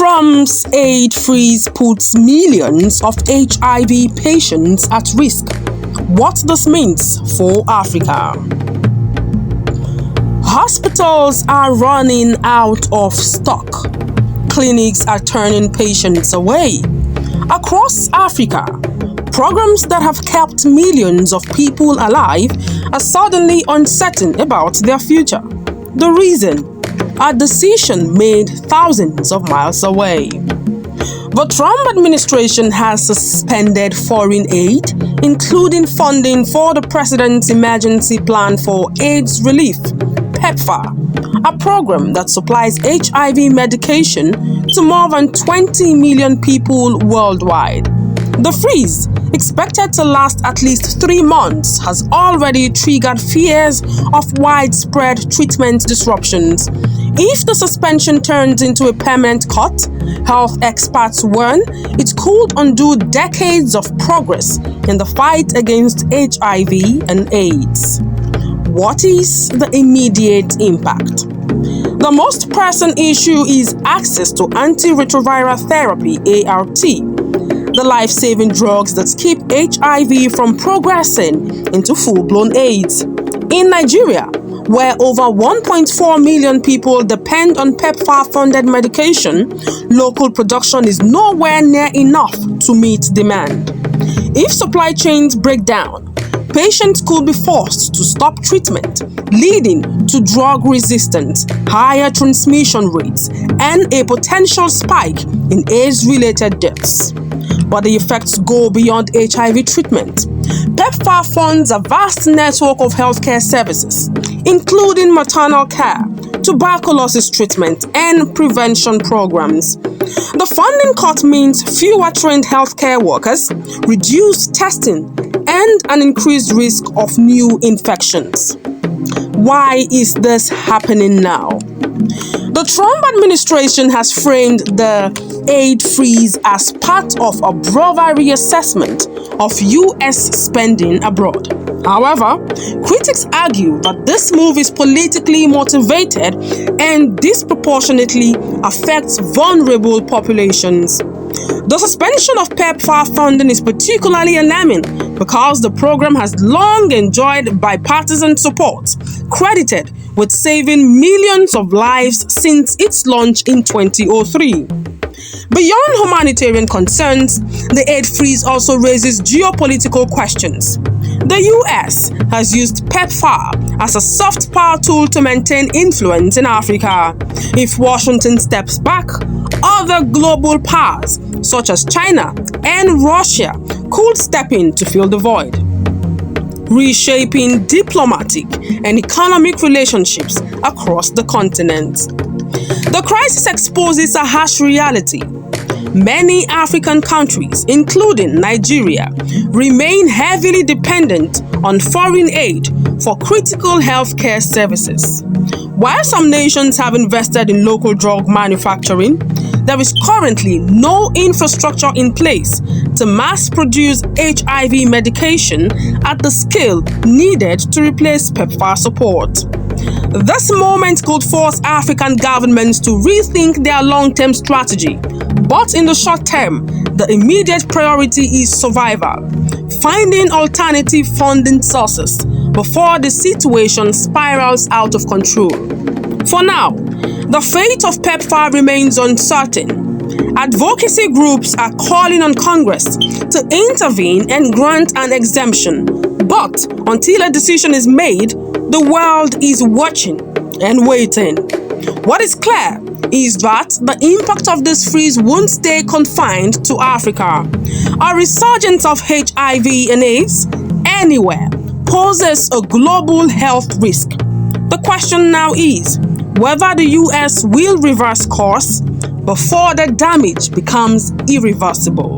Trump's aid freeze puts millions of HIV patients at risk. What this means for Africa. Hospitals are running out of stock. Clinics are turning patients away. Across Africa, programs that have kept millions of people alive are suddenly uncertain about their future. The reason? A decision made thousands of miles away. The Trump administration has suspended foreign aid, including funding for the President's Emergency Plan for AIDS Relief, PEPFAR, a program that supplies HIV medication to more than 20 million people worldwide. The freeze, expected to last at least 3 months, has already triggered fears of widespread treatment disruptions. If the suspension turns into a permanent cut, health experts warn it could undo decades of progress in the fight against HIV and AIDS. What is the immediate impact? The most pressing issue is access to antiretroviral therapy, ART, the life-saving drugs that keep HIV from progressing into full-blown AIDS. In Nigeria, where over 1.4 million people depend on PEPFAR-funded medication, local production is nowhere near enough to meet demand. If supply chains break down, patients could be forced to stop treatment, leading to drug resistance, higher transmission rates, and a potential spike in AIDS-related deaths. But the effects go beyond HIV treatment. PEPFAR funds a vast network of healthcare services, including maternal care, tuberculosis treatment, and prevention programs. The funding cut means fewer trained healthcare workers, reduced testing, and an increased risk of new infections. Why is this happening now? The Trump administration has framed the aid freeze as part of a broader reassessment of U.S. spending abroad. However, critics argue that this move is politically motivated and disproportionately affects vulnerable populations. The suspension of PEPFAR funding is particularly alarming because the program has long enjoyed bipartisan support, credited with saving millions of lives since its launch in 2003. Beyond humanitarian concerns, the aid freeze also raises geopolitical questions. The U.S. has used PEPFAR as a soft power tool to maintain influence in Africa. If Washington steps back, other global powers such as China and Russia could step in to fill the void, reshaping diplomatic and economic relationships across the continent. The crisis exposes a harsh reality. Many African countries, including Nigeria, remain heavily dependent on foreign aid for critical healthcare services. While some nations have invested in local drug manufacturing, there is currently no infrastructure in place to mass-produce HIV medication at the scale needed to replace PEPFAR support. This moment could force African governments to rethink their long-term strategy. But in the short term, the immediate priority is survival, finding alternative funding sources before the situation spirals out of control. For now, the fate of PEPFAR remains uncertain. Advocacy groups are calling on Congress to intervene and grant an exemption. But until a decision is made, the world is watching and waiting. What is clear is that the impact of this freeze won't stay confined to Africa. A resurgence of HIV and AIDS anywhere poses a global health risk. The question now is whether the US will reverse course before the damage becomes irreversible.